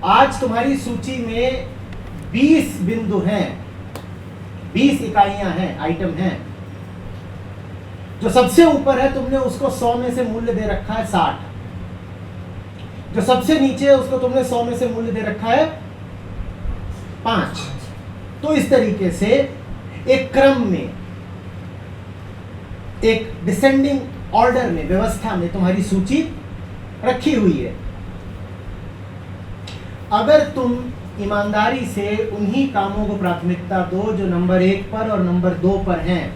आज तुम्हारी सूची में 20 बिंदु हैं, 20 इकाइयां हैं, आइटम हैं। जो सबसे ऊपर है तुमने उसको 100 में से मूल्य दे रखा है 60। जो सबसे नीचे है उसको तुमने 100 में से मूल्य दे रखा है 5। तो इस तरीके से एक क्रम में, एक डिसेंडिंग ऑर्डर में, व्यवस्था में तुम्हारी सूची रखी हुई है। अगर तुम ईमानदारी से उन्हीं कामों को प्राथमिकता दो जो नंबर 1 पर और नंबर 2 पर हैं,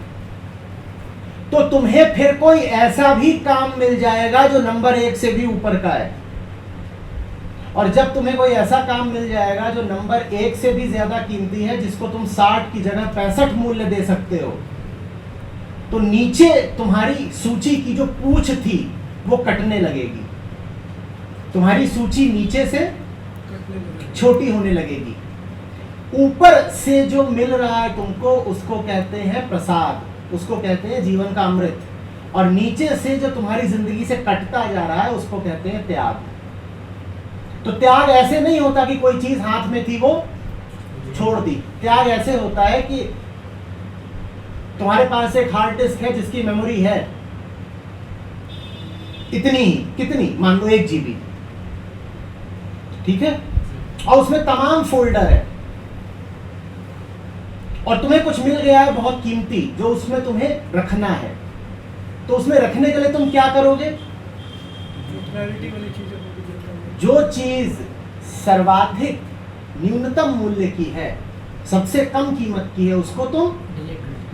तो तुम्हें फिर कोई ऐसा भी काम मिल जाएगा जो नंबर 1 से भी ऊपर का है। और जब तुम्हें कोई ऐसा काम मिल जाएगा जो नंबर 1 से भी ज्यादा कीमती है, जिसको तुम 60 की जगह 65 मूल्य दे सकते हो, तो नीचे तुम्हारी सूची की जो पूंछ थी वो कटने लगेगी। तुम्हारी सूची नीचे से छोटी होने लगेगी। ऊपर से जो मिल रहा है तुमको उसको कहते हैं प्रसाद, उसको कहते हैं जीवन का अमृत। और नीचे से जो तुम्हारी जिंदगी से कटता जा रहा है उसको कहते हैं त्याग। तो त्याग ऐसे नहीं होता कि कोई चीज हाथ में थी वो छोड़ दी। त्याग ऐसे होता है कि तुम्हारे पास एक हार्ड डिस्क है जिसकी मेमोरी है इतनी ही, कितनी, मान लो 1 GB, ठीक है, और उसमें तमाम फोल्डर है, और तुम्हें कुछ मिल गया है बहुत कीमती जो उसमें तुम्हें रखना है। तो उसमें रखने के लिए तुम क्या करोगे? जो चीज सर्वाधिक न्यूनतम मूल्य की है, सबसे कम कीमत की है, उसको तुम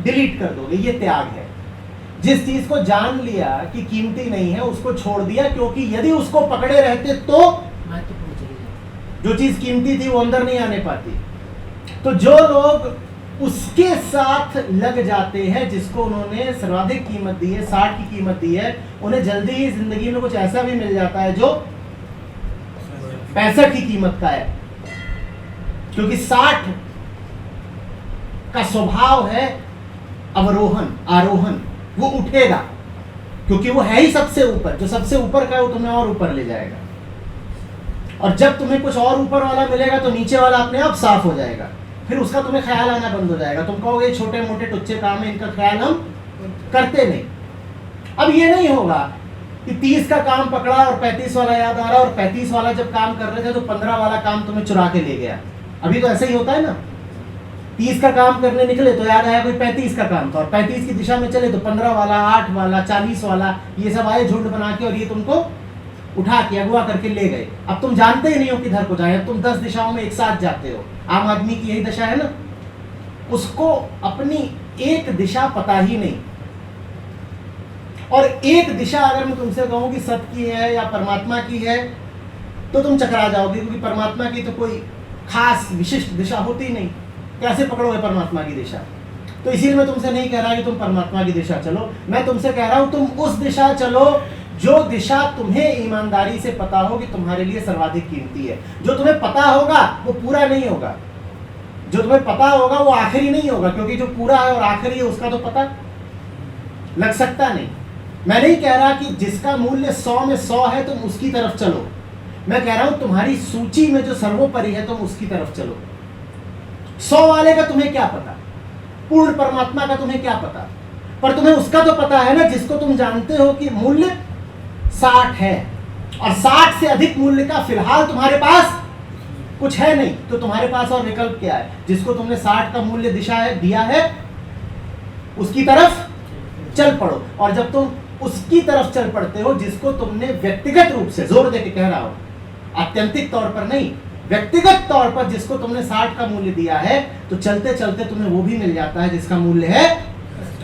डिलीट कर दोगे। ये त्याग है। जिस चीज को जान लिया कि कीमती नहीं है उसको छोड़ दिया, क्योंकि यदि उसको पकड़े रहते तो जो चीज कीमती थी वो अंदर नहीं आने पाती। तो जो लोग उसके साथ लग जाते हैं जिसको उन्होंने सर्वाधिक कीमत दी है, 60 की कीमत दी है, उन्हें जल्दी ही जिंदगी में कुछ ऐसा भी मिल जाता है जो 65 की कीमत का है। क्योंकि 60 का स्वभाव है अवरोहन, आरोहण, वो उठेगा, क्योंकि वो है ही सबसे ऊपर। जो सबसे ऊपर का है वो तुम्हें और ऊपर ले जाएगा। और जब तुम्हें कुछ और ऊपर वाला मिलेगा तो नीचे वाला अपने आप साफ हो जाएगा। फिर उसका तुम्हें ख्याल आना बंद हो जाएगा। तुम कहोगे छोटे मोटे टुच्चे काम है, इनका ख्याल हम करते नहीं। अब ये नहीं होगा कि 30 का काम पकड़ा और 35 वाला याद आ रहा, और 35 वाला जब काम कर रहे थे तो 15 वाला काम तुम्हें चुरा के ले गया। अभी तो ऐसा ही होता है ना, 30 का काम करने निकले तो याद आया कोई 35 का काम था, और 35 की दिशा में चले तो 15 वाला, 8 वाला, 40 वाला, ये सब आए झुंड बना के, और ये तुमको उठा के अगवा करके ले गए। अब तुम जानते ही नहीं हो किधर को जाए, अब तुम 10 दिशाओं में एक साथ जाते हो। आम आदमी की यही दशा है ना, उसको अपनी एक दिशा पता ही नहीं। और एक दिशा अगर मैं तुमसे कहूं कि सत्य की है या परमात्मा की है तो तुम चकरा जाओगे, क्योंकि परमात्मा की तो कोई खास विशिष्ट दिशा होती नहीं। कैसे पकड़ोगे परमात्मा की दिशा? तो इसीलिए मैं तुमसे नहीं कह रहा कि तुम परमात्मा की दिशा चलो, मैं तुमसे कह रहा हूं तुम उस दिशा चलो जो दिशा तुम्हें ईमानदारी से पता हो कि तुम्हारे लिए सर्वाधिक कीमती है। जो तुम्हें पता होगा वो पूरा नहीं होगा, जो तुम्हें पता होगा वो आखिरी नहीं होगा, क्योंकि जो पूरा है और आखिरी है उसका तो पता लग सकता नहीं। मैं नहीं कह रहा कि जिसका मूल्य 100 में 100 है तुम उसकी तरफ चलो, मैं कह रहा हूं तुम्हारी सूची में जो सर्वोपरि है तुम उसकी तरफ चलो। 100 वाले का तुम्हें क्या पता, पूर्ण परमात्मा का तुम्हें क्या पता, पर तुम्हें उसका तो पता है ना जिसको तुम जानते हो कि मूल्य 60 है, और 60 से अधिक मूल्य का फिलहाल तुम्हारे पास कुछ है नहीं। तो तुम्हारे पास और विकल्प क्या है? जिसको तुमने 60 का मूल्य दिशा है दिया है उसकी तरफ चल पड़ो। और जब तुम उसकी तरफ चल पड़ते हो, जिसको तुमने व्यक्तिगत रूप से, जोर देके कह रहा हो, आत्यंतिक तौर पर नहीं, व्यक्तिगत तौर पर जिसको तुमने 60 का मूल्य दिया है, तो चलते चलते तुम्हें वो भी मिल जाता है जिसका मूल्य है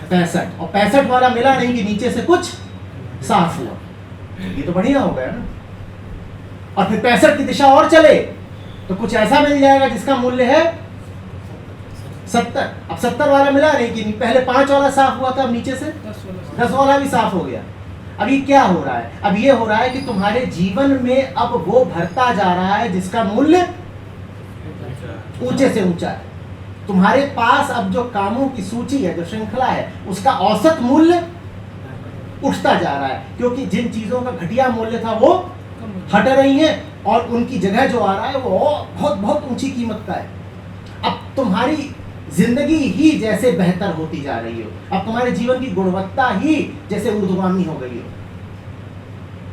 65। और 65 वाला मिला नहीं कि नीचे से कुछ साफ हुआ, ये तो बढ़िया हो गया ना। और फिर 65 की दिशा और चले तो कुछ ऐसा मिल जाएगा जिसका मूल्य है 70। अब 70 वाला मिला नहीं कि पहले 5 वाला साफ हुआ था, अब नीचे से 10 वाला भी साफ हो गया। अब ये क्या हो रहा है? अब ये हो रहा है कि तुम्हारे जीवन में अब वो भरता जा रहा है जिसका मूल्य ऊंचे से ऊंचा है। तुम्हारे पास अब जो कामों की सूची है, जो श्रृंखला है, उसका औसत मूल्य उठता जा रहा है, क्योंकि जिन चीजों का घटिया मूल्य था वो हट रही हैं और उनकी जगह जो आ रहा है वो बहुत बहुत ऊंची कीमत का है। अब तुम्हारी जिंदगी ही जैसे बेहतर होती जा रही हो, अब तुम्हारे जीवन की गुणवत्ता ही जैसे ऊर्ध्वगामी हो गई हो,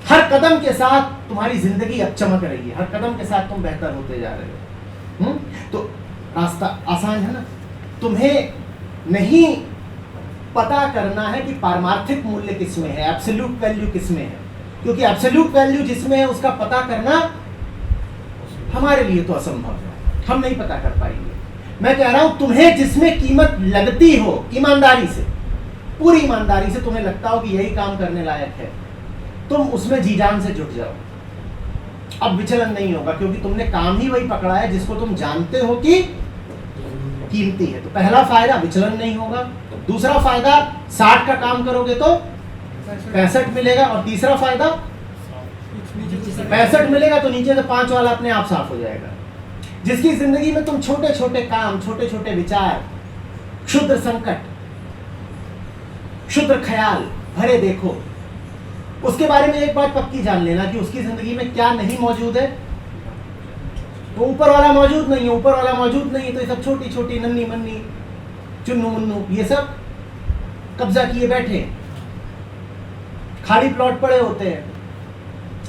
हर कदम के साथ तुम्हारी जिंदगी अब चमक रही है, हर कदम के साथ तुम बेहतर होते जा रहे हो। तो रास्ता आसान है ना। तुम्हें नहीं पता करना है कि पारमार्थिक मूल्य किसमें है, एब्सोल्यूट वैल्यू किसमें है, क्योंकि एब्सोल्यूट वैल्यू जिसमें है उसका पता करना हमारे लिए तो असंभव है, हम नहीं पता कर पाएंगे। मैं कह रहा हूं तुम्हें जिसमें कीमत लगती हो, ईमानदारी से, पूरी ईमानदारी से तुम्हें लगता हो कि यही काम करने लायक है, तुम उसमें जी जान से जुट जाओ। अब विचलन नहीं होगा, क्योंकि तुमने काम ही वही पकड़ा है जिसको तुम जानते हो कि कीमती है। तो पहला फायदा विचलन नहीं होगा, दूसरा फायदा 60 का काम करोगे तो 65 मिलेगा, और तीसरा फायदा 65 मिलेगा तो नीचे से 5 वाला अपने आप साफ हो जाएगा। जिसकी जिंदगी में तुम छोटे छोटे काम, छोटे छोटे विचार, क्षुद्र संकट, क्षुद्र ख्याल भरे देखो, उसके बारे में एक बात पक्की जान लेना कि उसकी जिंदगी में क्या नहीं मौजूद है। तो ऊपर वाला मौजूद नहीं है, ऊपर वाला मौजूद नहीं है, तो ये सब छोटी छोटी नन्ही मन्नी चुन्नू मुन्नू ये सब कब्जा किए बैठे, खाली प्लॉट पड़े होते हैं।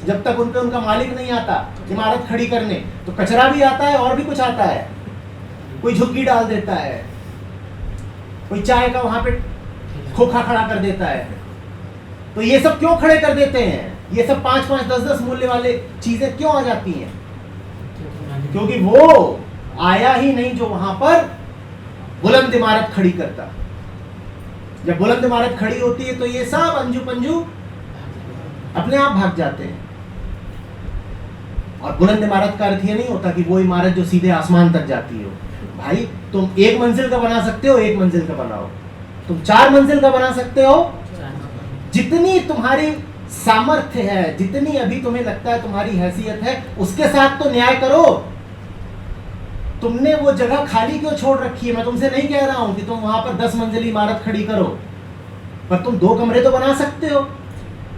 जब तक उनका मालिक नहीं आता इमारत खड़ी करने, तो कचरा भी आता है और भी कुछ आता है, कोई झुग्गी डाल देता है, कोई चाय का वहां पे खोखा खड़ा कर देता है। तो ये सब क्यों खड़े कर देते हैं, ये सब 5-5, 10-10 मूल्य वाले चीजें क्यों आ जाती हैं? क्योंकि वो आया ही नहीं जो वहां पर बुलंद इमारत खड़ी करता। जब बुलंद इमारत खड़ी होती है तो ये सब अंजू पंजू अपने आप भाग जाते हैं। और बुलंद इमारत का अर्थ ये नहीं होता कि वो इमारत जो सीधे आसमान तक जाती हो। भाई तुम 1 मंजिल का बना सकते हो, 1 मंजिल का बनाओ, तुम 4 मंजिल का बना सकते हो, जितनी तुम्हारी सामर्थ्य है, जितनी अभी तुम्हें लगता है तुम्हारी हैसियत है, उसके साथ तो न्याय करो। तुमने वो जगह खाली क्यों छोड़ रखी है? मैं तुमसे नहीं कह रहा हूं कि तुम वहां पर 10 मंजिली इमारत खड़ी करो, पर तुम 2 कमरे तो बना सकते हो।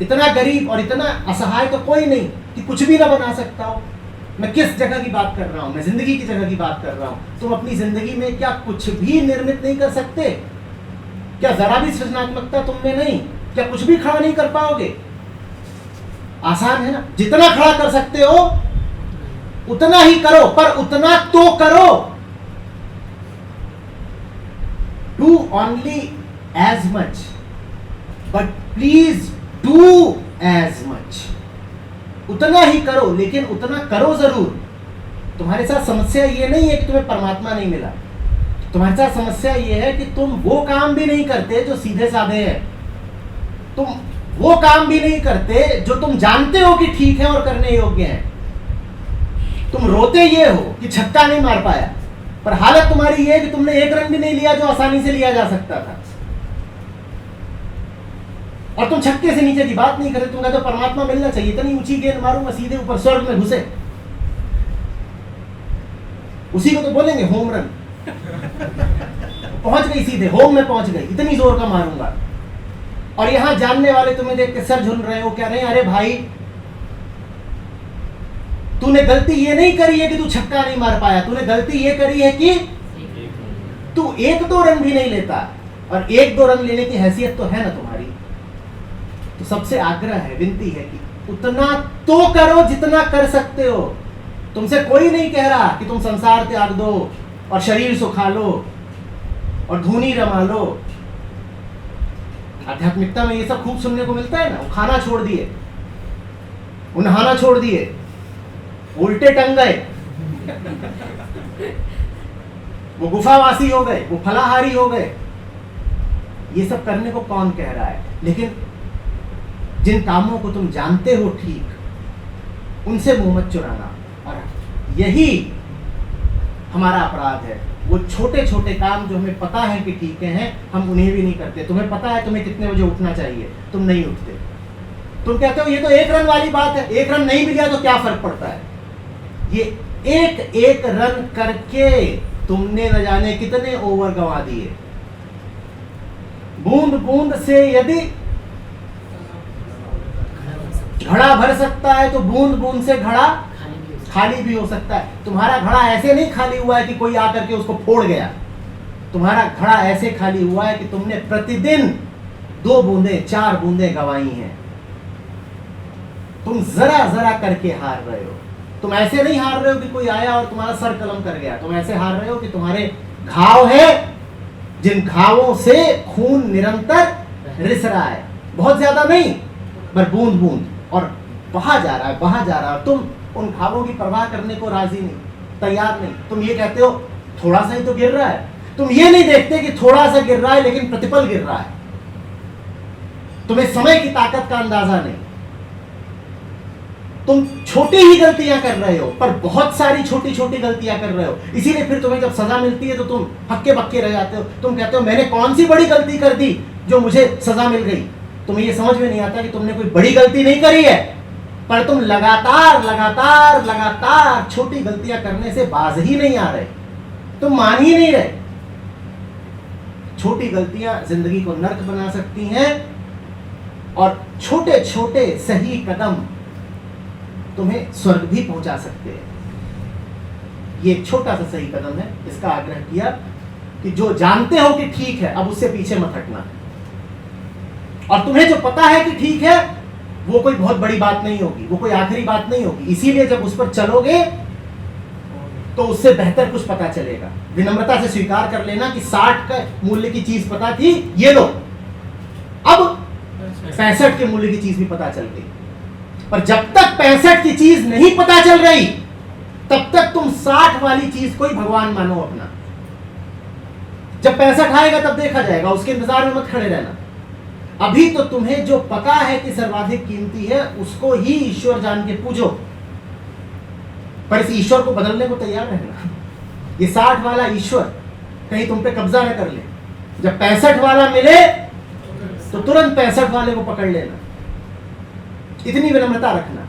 इतना गरीब और इतना असहाय तो कोई नहीं कि कुछ भी ना बना सकता हो। मैं किस जगह की बात कर रहा हूं? मैं जिंदगी की जगह की बात कर रहा हूं। तुम अपनी जिंदगी में क्या कुछ भी निर्मित नहीं कर सकते? क्या जरा भी सृजनात्मकता तुम में नहीं? क्या कुछ भी खड़ा नहीं कर पाओगे? आसान है ना। जितना खड़ा कर सकते हो उतना ही करो, पर उतना तो करो। Do only as much, but please do as much. उतना ही करो, लेकिन उतना करो जरूर। तुम्हारे साथ समस्या ये नहीं है कि तुम्हें परमात्मा नहीं मिला, तुम्हारे साथ समस्या ये है कि तुम वो काम भी नहीं करते जो सीधे साधे है। तुम वो काम भी नहीं करते जो तुम जानते हो कि ठीक है और करने योग्य है। तुम रोते ये हो कि छक्का नहीं मार पाया, पर हालत तुम्हारी ये है कि तुमने 1 रन भी नहीं लिया जो आसानी से लिया जा सकता था। और तुम छक्के से नीचे की बात नहीं कर रहे। तुम कहते हो परमात्मा मिलना चाहिए, इतनी ऊंची गेंद मारूंगा सीधे ऊपर स्वर्ग में घुसे, उसी को तो बोलेंगे होम रन। पहुंच गई सीधे होम में पहुंच गई, इतनी जोर का मारूंगा। और यहां जानने वाले तुम्हें देख के सर झुन रहे हो, कह रहे हैं अरे भाई तूने गलती ये नहीं करी है कि तू छक्का नहीं मार पाया, तूने गलती ये करी है कि तू 1-2 रन भी नहीं लेता, और 1-2 रन लेने की हैसियत तो है ना तुम्हारी। तो सबसे आग्रह है, विनती है कि उतना तो करो जितना कर सकते हो। तुमसे कोई नहीं कह रहा कि तुम संसार त्याग दो और शरीर सुखा लो और धूनी रमा लो। आध्यात्मिकता में ये सब खूब सुनने को मिलता है ना। वो खाना छोड़ दिए, वो नहाना छोड़ दिए, उल्टे टंग गए, वो गुफावासी हो गए, वो फलाहारी हो गए। ये सब करने को कौन कह रहा है? लेकिन जिन कामों को तुम जानते हो ठीक, उनसे मुंह मत चुराना। और यही हमारा अपराध है। वो छोटे छोटे काम जो हमें पता है कि ठीक हैं, हम उन्हें भी नहीं करते। तुम्हें पता है तुम्हें कितने बजे उठना चाहिए, तुम नहीं उठते। तुम कहते हो ये तो 1 रन वाली बात है, 1 रन नहीं मिला तो क्या फर्क पड़ता है? ये 1 रन करके तुमने न जाने कितने ओवर गंवा दिए। बूंद बूंद से यदि घड़ा भर सकता है तो बूंद बूंद से घड़ा खाली भी हो सकता है। तुम्हारा घड़ा ऐसे नहीं खाली हुआ है कि कोई आकर के उसको फोड़ गया। तुम्हारा घड़ा ऐसे खाली हुआ है कि तुमने प्रतिदिन 2 बूंदे 4 बूंदे गंवाई हैं। तुम जरा जरा करके हार रहे हो। तुम ऐसे नहीं हार रहे हो कि कोई आया और तुम्हारा सर कलम कर गया। तुम ऐसे हार रहे हो कि तुम्हारे घाव है, जिन घावों से खून निरंतर रिस रहा है, बहुत ज्यादा नहीं पर बूंद बूंद, और बहा जा रहा है, बहा जा रहा है। तुम उन घावों की परवाह करने को राजी नहीं, तैयार नहीं। तुम ये कहते हो थोड़ा सा ही तो गिर रहा है। तुम ये नहीं देखते कि थोड़ा सा गिर रहा है लेकिन प्रतिपल गिर रहा है। तुम्हें समय की ताकत का अंदाजा नहीं। तुम छोटी ही गलतियां कर रहे हो पर बहुत सारी छोटी छोटी गलतियां कर रहे हो। इसीलिए फिर तुम्हें जब सजा मिलती है तो तुम हक्के बक्के रह जाते हो। तुम कहते हो मैंने कौन सी बड़ी गलती कर दी जो मुझे सजा मिल गई। तुम्हें ये समझ में नहीं आता कि तुमने कोई बड़ी गलती नहीं करी है, पर तुम लगातार लगातार लगातार छोटी गलतियां करने से बाज ही नहीं आ रहे। तुम मान ही नहीं रहे। छोटी गलतियां जिंदगी को नर्क बना सकती हैं और छोटे छोटे सही कदम तुम्हें स्वर्ग भी पहुंचा सकते हैं। ये एक छोटा सा सही कदम है। इसका आग्रह किया कि जो जानते हो कि ठीक है अब उससे पीछे मत हटना, और तुम्हें जो पता है कि ठीक है वो कोई बहुत बड़ी बात नहीं होगी, वो कोई आखिरी बात नहीं होगी। इसीलिए जब उस पर चलोगे तो उससे बेहतर कुछ पता चलेगा। विनम्रता से स्वीकार कर लेना कि 60 का मूल्य की चीज पता थी, ये लो अब 65 के मूल्य की चीज भी पता चल गई। पर जब तक 65 की चीज नहीं पता चल रही तब तक तुम 60 वाली चीज को ही भगवान मानो अपना। जब 65 आएगा तब देखा जाएगा, उसके इंतजार में मत खड़े रहना। अभी तो तुम्हें जो पता है कि सर्वाधिक कीमती है उसको ही ईश्वर जान के पूजो, पर इस ईश्वर को बदलने को तैयार रहना। ये 60 वाला ईश्वर कहीं तुम पे कब्जा न कर ले। जब 65 वाला मिले तो तुरंत 65 वाले को पकड़ लेना। इतनी विनम्रता रखना,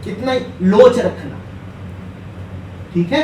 इतना लोच रखना, ठीक है।